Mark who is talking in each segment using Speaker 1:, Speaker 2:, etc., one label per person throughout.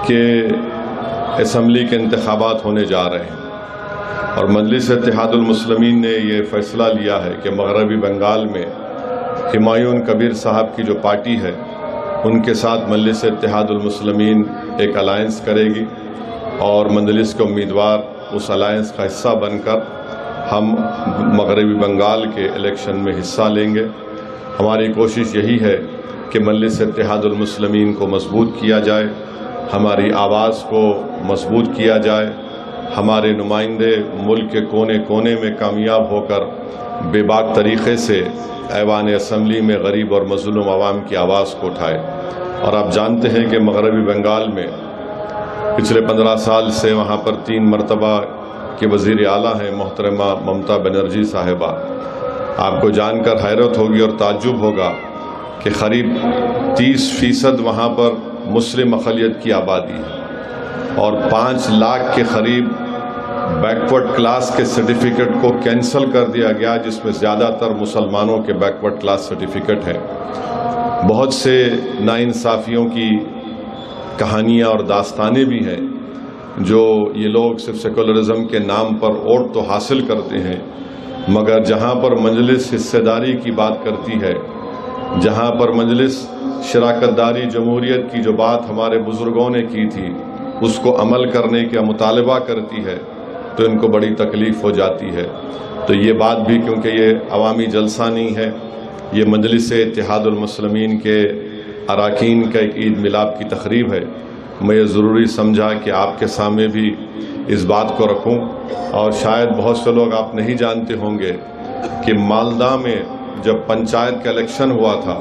Speaker 1: کہ اسمبلی کے انتخابات ہونے جا رہے ہیں اور مجلس اتحاد المسلمین نے یہ فیصلہ لیا ہے کہ مغربی بنگال میں ہمایوں کبیر صاحب کی جو پارٹی ہے ان کے ساتھ مجلس اتحاد المسلمین ایک الائنس کرے گی اور مجلس کے امیدوار اس الائنس کا حصہ بن کر ہم مغربی بنگال کے الیکشن میں حصہ لیں گے۔ ہماری کوشش یہی ہے کہ مجلس اتحاد المسلمین کو مضبوط کیا جائے، ہماری آواز کو مضبوط کیا جائے، ہمارے نمائندے ملک کے کونے کونے میں کامیاب ہو کر بے باک طریقے سے ایوان اسمبلی میں غریب اور مظلوم عوام کی آواز کو اٹھائے۔ اور آپ جانتے ہیں کہ مغربی بنگال میں پچھلے 15 سال سے وہاں پر 3 مرتبہ کے وزیر اعلیٰ ہیں محترمہ ممتا بنرجی صاحبہ۔ آپ کو جان کر حیرت ہوگی اور تعجب ہوگا کہ قریب 30% وہاں پر مسلم اقلیت کی آبادی ہے اور 5 لاکھ کے قریب بیکورڈ کلاس کے سرٹیفکیٹ کو کینسل کر دیا گیا، جس میں زیادہ تر مسلمانوں کے بیکورڈ کلاس سرٹیفکیٹ ہیں۔ بہت سے ناانصافیوں کی کہانیاں اور داستانیں بھی ہیں جو یہ لوگ صرف سیکولرزم کے نام پر ووٹ تو حاصل کرتے ہیں، مگر جہاں پر مجلس حصہ داری کی بات کرتی ہے، جہاں پر مجلس شراکت داری جمہوریت کی جو بات ہمارے بزرگوں نے کی تھی اس کو عمل کرنے کا مطالبہ کرتی ہے تو ان کو بڑی تکلیف ہو جاتی ہے۔ تو یہ بات بھی کیونکہ یہ عوامی جلسہ نہیں ہے، یہ مجلس اتحاد المسلمین کے اراکین کا ایک عید میلاد کی تقریب ہے، میں یہ ضروری سمجھا کہ آپ کے سامنے بھی اس بات کو رکھوں۔ اور شاید بہت سے لوگ آپ نہیں جانتے ہوں گے کہ مالدہ میں جب پنچایت کا الیکشن ہوا تھا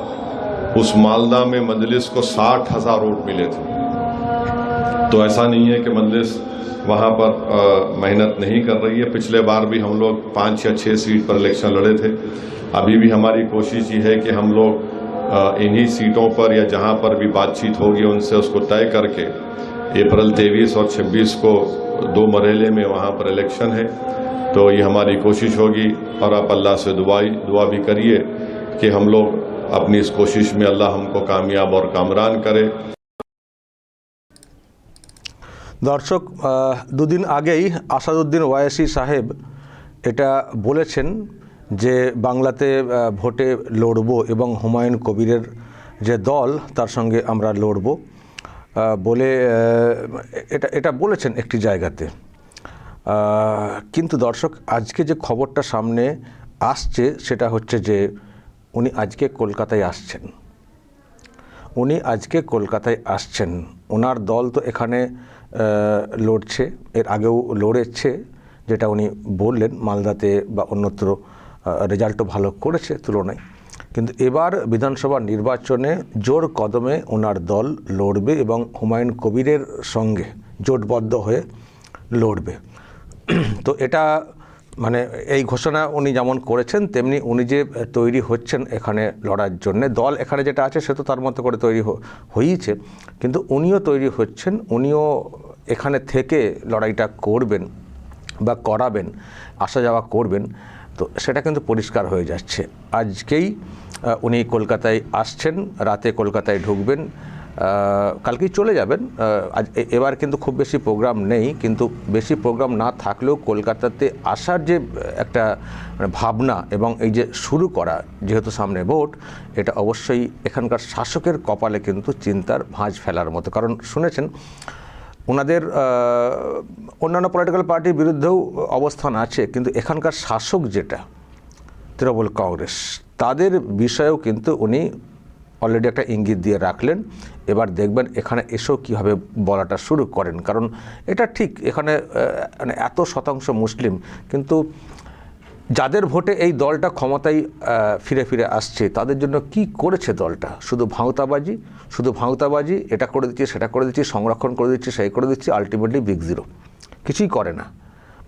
Speaker 1: اس مالدہ میں مجلس کو 60,000 ووٹ ملے تھے۔ تو ایسا نہیں ہے کہ مجلس وہاں پر محنت نہیں کر رہی ہے۔ پچھلے بار بھی ہم لوگ 5 یا 6 سیٹ پر الیکشن لڑے تھے۔ ابھی بھی ہماری کوشش یہ ہے کہ ہم لوگ انہی سیٹوں پر یا جہاں پر بھی بات چیت ہوگی ان سے اس کو طے کر کے اپریل 23 اور 26 کو 2 مرحلے میں وہاں پر الیکشن ہے۔ تو یہ ہماری کوشش ہوگی اور آپ اللہ سے دعا بھی করিয়ে کہ ہم لوگ اپنی اس کوشش میں اللہ ہم کو کامیاب اور کامران کرے۔
Speaker 2: দর্শক, 2 দিন আগেই আসাদুদ্দিন ওয়াইসি সাহেব এটা বলেছেন যে বাংলাতে ভোটে লড়ব এবং হুমায়ুন কবিরের যে দল তার সঙ্গে আমরা লড়ব বলে এটা বলেছেন একটি জায়গাতে। কিন্তু দর্শক, আজকে যে খবরটা সামনে আসছে সেটা হচ্ছে যে উনি আজকে কলকাতায় আসছেন। ওনার দল তো এখানে লড়ছে, এর আগেও লড়েছে, যেটা উনি বললেন মালদাতে বা অন্যত্র রেজাল্টও ভালো করেছে তুলনায়। কিন্তু এবার বিধানসভা নির্বাচনে জোর কদমে ওনার দল লড়বে এবং হুমায়ুন কবিরের সঙ্গে জোটবদ্ধ হয়ে লড়বে। তো এটা মানে এই ঘোষণা উনি যেমন করেছেন তেমনি উনি যে তৈরি হচ্ছেন এখানে লড়ার জন্য, দল এখানে যেটা আছে সে তো তার মতো করে তৈরি হয়েইছে, কিন্তু উনিও তৈরি হচ্ছেন, উনিও এখানে থেকে লড়াইটা করবেন বা করাবেন, আসা যাওয়া করবেন। তো সেটা কিন্তু পরিষ্কার হয়ে যাচ্ছে। আজকেই উনি কলকাতায় আসছেন, রাতে কলকাতায় ঢুকবেন, কালকেই চলে যাবেন। এবার কিন্তু খুব বেশি প্রোগ্রাম নেই, কিন্তু বেশি প্রোগ্রাম না থাকলেও কলকাতাতে আসার যে একটা ভাবনা এবং এই যে শুরু করা, যেহেতু সামনে ভোট, এটা অবশ্যই এখানকার শাসকের কপালে কিন্তু চিন্তার ভাঁজ ফেলার মতো। কারণ শুনেছেন ওনাদের অন্যান্য পলিটিক্যাল পার্টির বিরুদ্ধেও অবস্থান আছে, কিন্তু এখানকার শাসক যেটা তৃণমূল কংগ্রেস, তাদের বিষয়েও কিন্তু উনি অলরেডি একটা ইঙ্গিত দিয়ে রাখলেন। এবার দেখবেন এখানে এসেও কীভাবে বলাটা শুরু করেন। কারণ এটা ঠিক, এখানে মানে এত শতাংশ মুসলিম, কিন্তু যাদের ভোটে এই দলটা ক্ষমতায় ফিরে ফিরে আসছে তাদের জন্য কি করেছে দলটা? শুধু ভাঁওতাবাজি, এটা করে দিচ্ছি, সেটা করে দিচ্ছি, সংরক্ষণ করে দিচ্ছি, সেই করে দিচ্ছি, আলটিমেটলি বিগ জিরো, কিছুই করে না।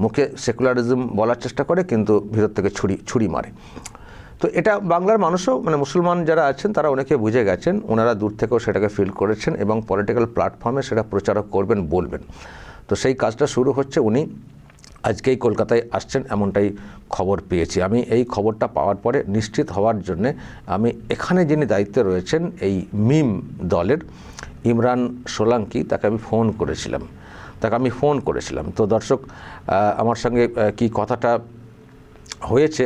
Speaker 2: মুখে সেকুলারিজম বলার চেষ্টা করে কিন্তু ভিতর থেকে ছুরি মারে। তো এটা বাংলার মানুষও মানে মুসলমান যারা আছেন তারা অনেকে বুঝে গেছেন, ওনারা দূর থেকেও সেটাকে ফিল করেছেন এবং পলিটিক্যাল প্ল্যাটফর্মে সেটা প্রচারক করবেন, বলবেন। তো সেই কাজটা শুরু হচ্ছে। উনি আজকেই কলকাতায় আসছেন এমনটাই খবর পেয়েছি আমি। এই খবরটা পাওয়ার পরে নিশ্চিত হওয়ার জন্যে আমি এখানে যিনি দায়িত্বে রয়েছেন এই মিম দলের, ইমরান সোলাঙ্কি, তাকে আমি ফোন করেছিলাম। তো দর্শক, আমার সঙ্গে কি কথাটা হয়েছে,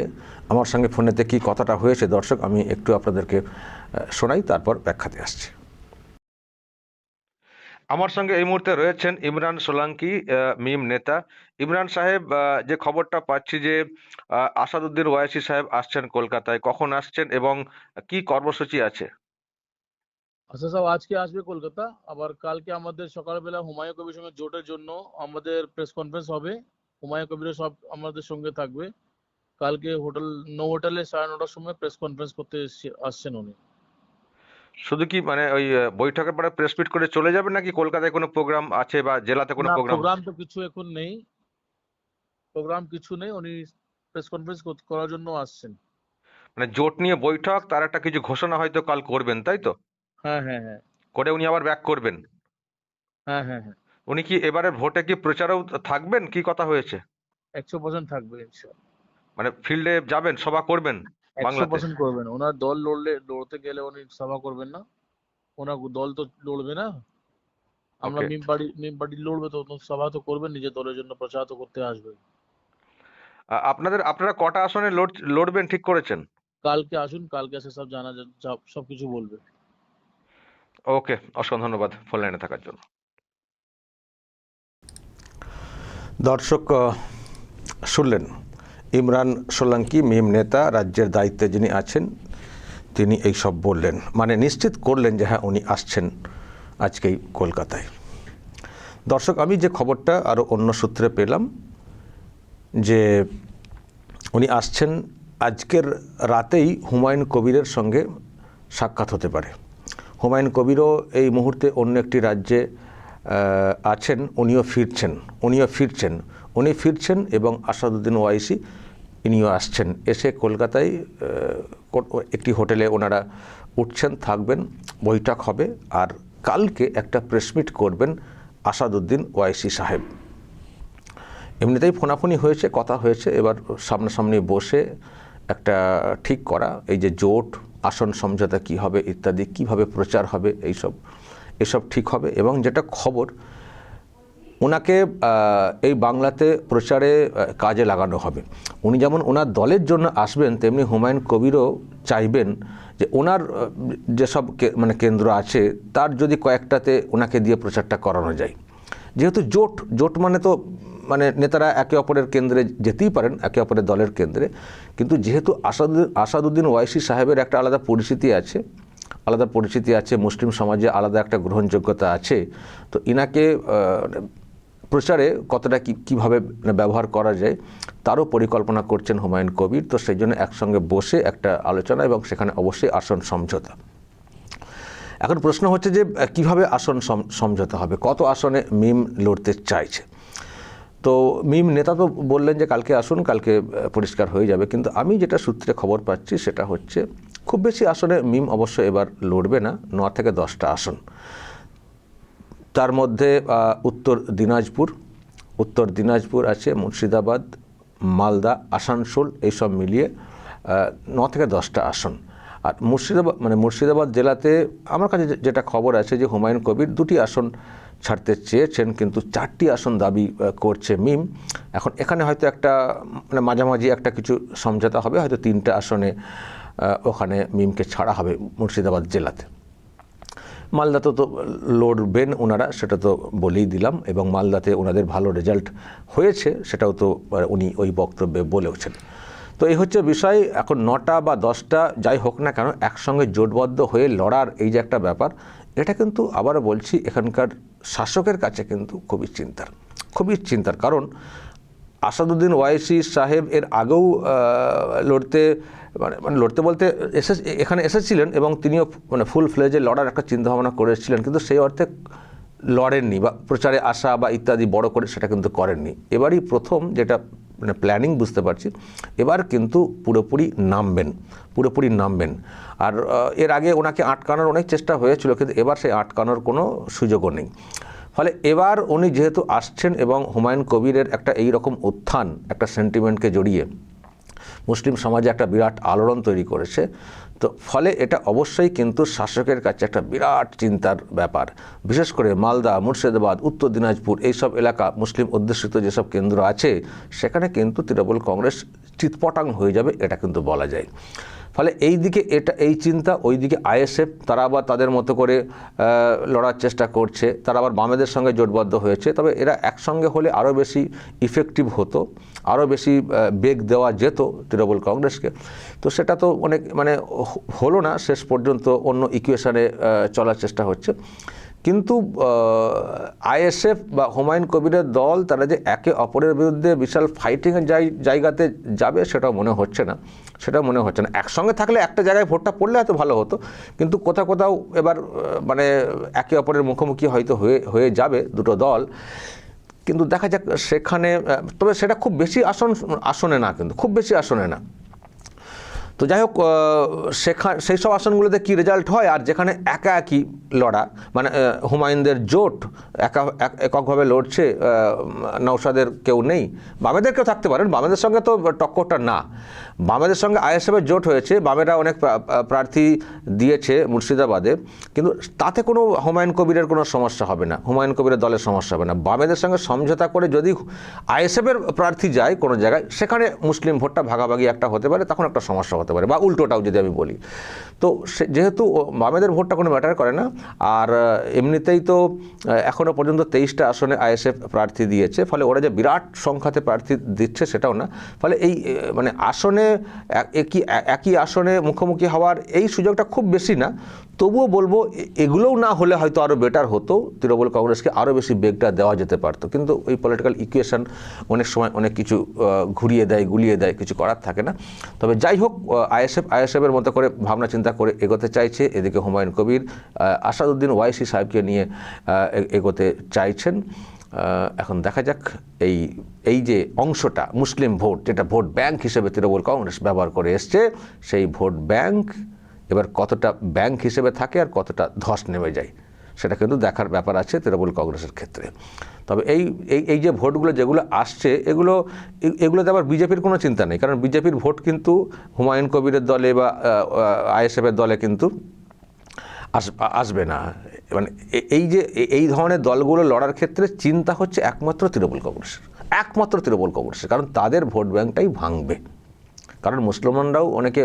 Speaker 2: আমার সঙ্গে ফোনেতে কি কথাটা হয়েছে দর্শক, আমি একটু আপনাদেরকে শোনাই, তারপর ব্যাখ্যাতে আসছি। আমার সঙ্গে এই মুহূর্তে রয়েছেন ইমরান সোলাঙ্কি, মিম নেতা। ইমরান সাহেব, যে খবরটা পাচ্ছি যে আসাদুদ্দিন ওয়াইসি সাহেব আসছেন কলকাতায়, কখন আসছেন এবং কি কর্মসূচি আছে?
Speaker 3: আচ্ছা সাহেব আজকে আসবে কলকাতা, আবার কালকে আমাদের সকালবেলা হুমায়ুন কবির সঙ্গে জোটের জন্য আমাদের প্রেস কনফারেন্স হবে। হুমায়ুন কবির সব আমাদের সঙ্গে থাকবে। কালকে হোটেলে 9:30টার সময় প্রেস কনফারেন্স করতে আসছেন উনি।
Speaker 2: শুধু কি মানে ওই বৈঠকের পরে প্রেস মিট করে চলে যাবেন, নাকি কলকাতায় কোনো প্রোগ্রাম আছে বা জেলাতে কোনো
Speaker 3: না,
Speaker 2: প্রোগ্রাম?
Speaker 3: প্রোগ্রাম তো কিছু এখন নেই, উনি প্রেস কনফারেন্স করার জন্য আসছেন।
Speaker 2: মানে জোট নিয়ে বৈঠক, তার একটা কিছু ঘোষণা হয়তো কাল করবেন, তাই তো?
Speaker 3: হ্যাঁ হ্যাঁ হ্যাঁ
Speaker 2: করে উনি আবার ব্যাক করবেন।
Speaker 3: হ্যাঁ হ্যাঁ হ্যাঁ
Speaker 2: উনি কি এবারের ভোটে কি প্রচারেও থাকবেন, কি কথা হয়েছে?
Speaker 3: 100% থাকবে ইনশাল্লাহ।
Speaker 2: মানে ফিল্ডে যাবেন, সভা করবেন বাংলাতে?
Speaker 3: 100% করবেন। ওনার দল লড়তে গেলে উনি সভা করবেন না? ওনার দল তো লড়বে না। আমরা
Speaker 2: ওকে।
Speaker 3: মিম পার্টি লড়বে, তো সভা তো করবেন, নিজের দলের জন্য প্রচার তো করতে আসবে।
Speaker 2: আপনারা কটা আসনে লড়বেন ঠিক করেছেন?
Speaker 3: কালকে আসুন, কালকে এসে সব জানা সবকিছু বলবে।
Speaker 2: ওকে, অসংখ্য ধন্যবাদ ফোন লাইনে থাকার জন্য। দর্শক, শুনলেন ইমরান সোলাঙ্কি, মিম নেতা, রাজ্যের দায়িত্বে যিনি আছেন, তিনি এই সব বললেন, মানে নিশ্চিত করলেন যে হ্যাঁ উনি আসছেন আজকেই কলকাতায়। দর্শক, আমি যে খবরটা আরও অন্য সূত্রে পেলাম যে উনি আসছেন আজকের রাতেই হুমায়ুন কবিরের সঙ্গে সাক্ষাৎ হতে পারে। হুমায়ুন কবিরও এই মুহূর্তে অন্য একটি রাজ্যে আছেন, উনি ফিরছেন এবং আসাদুদ্দিন ওয়াইসি ইনিও আসছেন, এসে কলকাতায় একটি হোটেলে ওনারা উঠছেন, থাকবেন, বৈঠক হবে, আর কালকে একটা প্রেসমিট করবেন আসাদুদ্দিন ওয়াইসি সাহেব। এমনিতেই ফোনাফোনি হয়েছে, কথা হয়েছে, এবার সামনাসামনি বসে একটা ঠিক করা, এই যে জোট, আসন সমঝোতা কী হবে ইত্যাদি, কিভাবে প্রচার হবে, এসব ঠিক হবে। এবং যেটা খবর, ওনাকে এই বাংলাতে প্রচারে কাজে লাগানো হবে। উনি যেমন ওনার দলের জন্য আসবেন, তেমনি হুমায়ুন কবিরও চাইবেন যে ওনার যেসব মানে কেন্দ্র আছে তার যদি কয়েকটাতে ওনাকে দিয়ে প্রচারটা করানো যায়। যেহেতু জোট মানে তো মানে নেতারা একে অপরের কেন্দ্রে যেতেই পারেন, একে অপরের দলের কেন্দ্রে, কিন্তু যেহেতু আসাদুদ্দিন ওয়াইসি সাহেবের একটা আলাদা পরিচিতি আছে, মুসলিম সমাজে আলাদা একটা গ্রহণযোগ্যতা আছে, তো ইনাকে প্রচারে কতটা কীভাবে ব্যবহার করা যায় তারও পরিকল্পনা করছেন হুমায়ুন কবির। তো সেই জন্য একসঙ্গে বসে একটা আলোচনা, এবং সেখানে অবশ্যই আসন সমঝোতা। এখন প্রশ্ন হচ্ছে যে কিভাবে আসন সমঝোতা হবে, কত আসনে মিম লড়তে চাইছে। তো মিম নেতা তো বললেন যে কালকে আসুন, কালকে পরিষ্কার হয়ে যাবে, কিন্তু আমি যেটা সূত্রে খবর পাচ্ছি সেটা হচ্ছে খুব বেশি আসনে মিম অবশ্য এবার লড়বে না, 9 থেকে 10টা আসন। তার মধ্যে উত্তর দিনাজপুর আছে, মুর্শিদাবাদ, মালদা, আসানসোল, এইসব মিলিয়ে 9 থেকে 10টা আসন। আর মুর্শিদাবাদ জেলাতে আমার কাছে যেটা খবর আছে যে হুমায়ুন কবির 2টি আসন ছাড়তে চেয়েছেন, কিন্তু 4টি আসন দাবি করছে মিম। এখন এখানে হয়তো একটা মানে মাঝামাঝি একটা কিছু সমঝোতা হবে, হয়তো 3টে আসনে ওখানে মিমকে ছাড়া হবে মুর্শিদাবাদ জেলাতে। মালদাতে তো লড়বেন ওনারা, সেটা তো বলেই দিলাম, এবং মালদাতে ওনাদের ভালো রেজাল্ট হয়েছে, সেটাও তো উনি ওই বক্তব্যে বলেওছেন। তো এই হচ্ছে বিষয়। এখন 9টা বা 10টা যাই হোক না কেন, একসঙ্গে জোটবদ্ধ হয়ে লড়ার এই যে একটা ব্যাপার, এটা কিন্তু আবারও বলছি এখানকার শাসকের কাছে কিন্তু খুবই চিন্তার। কারণ আসাদুদ্দিন ওয়াইসি সাহেব এর আগেও লড়তে বলতে এখানে এসেছিলেন, এবং তিনিও মানে ফুল ফ্লেজে লড়ার একটা চিন্তাভাবনা করেছিলেন, কিন্তু সেই অর্থে লড়েননি বা প্রচারে আসা বা ইত্যাদি বড় করে সেটা কিন্তু করেননি। এবারই প্রথম যেটা মানে প্ল্যানিং বুঝতে পারছি, এবার কিন্তু পুরোপুরি নামবেন। আর এর আগে ওনাকে আটকানোর অনেক চেষ্টা হয়েছিল, কিন্তু এবার সেই আটকানোর কোনো সুযোগও নেই। ফলে এবার উনি যেহেতু আসছেন, এবং হুমায়ুন কবিরের একটা এই রকম উত্থান, একটা সেন্টিমেন্টকে জড়িয়ে মুসলিম সমাজে একটা বিরাট আলোড়ন তৈরি করেছে। তো ফলে এটা অবশ্যই কিন্তু শাসকের কাছে একটা বিরাট চিন্তার ব্যাপার। বিশেষ করে মালদা, মুর্শিদাবাদ, উত্তর দিনাজপুর এইসব এলাকা মুসলিম অধ্যুষিত যেসব কেন্দ্র আছে সেখানে কিন্তু তৃণমূল কংগ্রেস চিৎপটাং হয়ে যাবে, এটা কিন্তু বলা যায়। ফলে এই দিকে এই চিন্তা, ওই দিকে আইএসএফ তারা আবার তাদের মতো করে লড়ার চেষ্টা করছে, তারা আবার বামেদের সঙ্গে জোটবদ্ধ হয়েছে। তবে এরা একসঙ্গে হলে আরও বেশি ইফেক্টিভ হতো, আরও বেশি বেগ দেওয়া যেত তৃণমূল কংগ্রেসকে। তো সেটা তো অনেক হলো না, শেষ পর্যন্ত অন্য ইকুয়েশনে চলার চেষ্টা হচ্ছে। কিন্তু আইএসএফ বা হুমায়ুন কবিরের দল তারা যে একে অপরের বিরুদ্ধে বিশাল ফাইটিংয়ের জায়গাতে যাবে সেটাও মনে হচ্ছে না। একসঙ্গে থাকলে একটা জায়গায় ভোটটা পড়লে হয়তো ভালো হতো, কিন্তু কোথাও এবার একে অপরের মুখোমুখি হয়তো হয়ে যাবে দুটো দল। কিন্তু দেখা যাক সেখানে, তবে সেটা খুব বেশি আসনে না, কিন্তু খুব বেশি আসনে না। তো যাই হোক, সেই সব আসনগুলোতে কী রেজাল্ট হয়, আর যেখানে একই লড়া হুমায়ুনদের জোট এককভাবে লড়ছে, নওশাদের কেউ নেই, বামেদের কেউ থাকতে পারেন, বামেদের সঙ্গে তো টক্করটা না। বামেদের সঙ্গে আইএসএফের জোট হয়েছে, বামেরা অনেক প্রার্থী দিয়েছে মুর্শিদাবাদে, কিন্তু তাতে কোনো হুমায়ুন কবিরের কোনো সমস্যা হবে না, হুমায়ুন কবিরের দলের সমস্যা হবে না। বামেদের সঙ্গে সমঝোতা করে যদি আইএসএফের প্রার্থী যায় কোনো জায়গায়, সেখানে মুসলিম ভোটটা ভাগাভাগি একটা হতে পারে, তখন একটা সমস্যা হতে পারে, বা উল্টোটাও যদি আমি বলি। তো যেহেতু বামেদের ভোটটা কোনো ম্যাটার করে না, আর এমনিতেই তো এখনও পর্যন্ত 23টা আসনে আইএসএফ প্রার্থী দিয়েছে, ফলে ওরা যে বিরাট সংখ্যাতে প্রার্থী দিচ্ছে সেটাও না। ফলে এই আসনে একই আসনে মুখোমুখি হওয়ার এই সুযোগটা খুব বেশি না। তবুও বলবো এগুলোও না হলে হয়তো আরও বেটার হতো, তৃণমূল কংগ্রেসকে আরও বেশি বেগটা দেওয়া যেতে পারতো। কিন্তু ওই পলিটিক্যাল ইকুয়েশন অনেক সময় অনেক কিছু ঘুরিয়ে দেয়, গুলিয়ে দেয়, কিছু করার থাকে না। তবে যাই হোক, আইএসএফের মতো করে ভাবনা চিন্তা করে এগোতে চাইছে। এদিকে হুমায়ুন কবির আসাদুদ্দিন ওয়াইসি সাহেবকে নিয়ে এগোতে চাইছেন। এখন দেখা যাক এই যে অংশটা মুসলিম ভোট, যেটা ভোট ব্যাংক হিসেবে তৃণমূল কংগ্রেস ব্যবহার করে এসছে, সেই ভোট ব্যাংক এবার কতটা ব্যাংক হিসেবে থাকে আর কতটা ধস নেমে যায়, সেটা কিন্তু দেখার ব্যাপার আছে তৃণমূল কংগ্রেসের ক্ষেত্রে। তবে এই যে ভোটগুলো যেগুলো আসছে, এগুলোতে আবার বিজেপির কোনো চিন্তা নেই, কারণ বিজেপির ভোট কিন্তু হুমায়ুন কবিরের দলে বা আইএসএফের দলে কিন্তু আসবে না। এই ধরনের দলগুলো লড়ার ক্ষেত্রে চিন্তা হচ্ছে একমাত্র তৃণমূল কংগ্রেসের, কারণ তাদের ভোট ব্যাংকটাই ভাঙবে। কারণ মুসলমানরাও অনেকে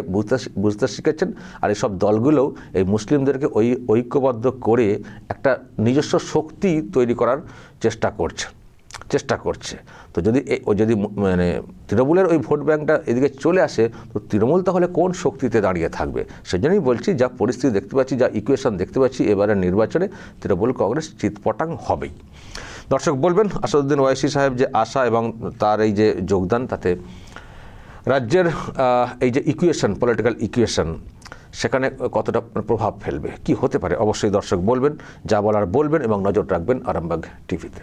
Speaker 2: বুঝতে শিখেছেন, আর এইসব দলগুলোও এই মুসলিমদেরকে ঐক্যবদ্ধ করে একটা নিজস্ব শক্তি তৈরি করার চেষ্টা করছে। তো যদি তৃণমূলের ওই ভোট ব্যাংকটা এদিকে চলে আসে, তো তৃণমূল তাহলে কোন শক্তিতে দাঁড়িয়ে থাকবে? সেজন্যই বলছি, যা পরিস্থিতি দেখতে পাচ্ছি, যা ইকুয়েশন দেখতে পাচ্ছি, এবারের নির্বাচনে তৃণমূল কংগ্রেস চিৎপটাং হবেই। দর্শক বলবেন আসাদুদ্দিন ওয়াইসি সাহেব যে আশা এবং তার এই যে যোগদান, তাতে রাজ্যের এই যে পলিটিক্যাল ইকুয়েশন, সেখানে কতটা প্রভাব ফেলবে, কি হতে পারে, অবশ্যই দর্শক বলবেন, যা বলার বলবেন এবং নজর রাখবেন আরামবাগ টিভিতে।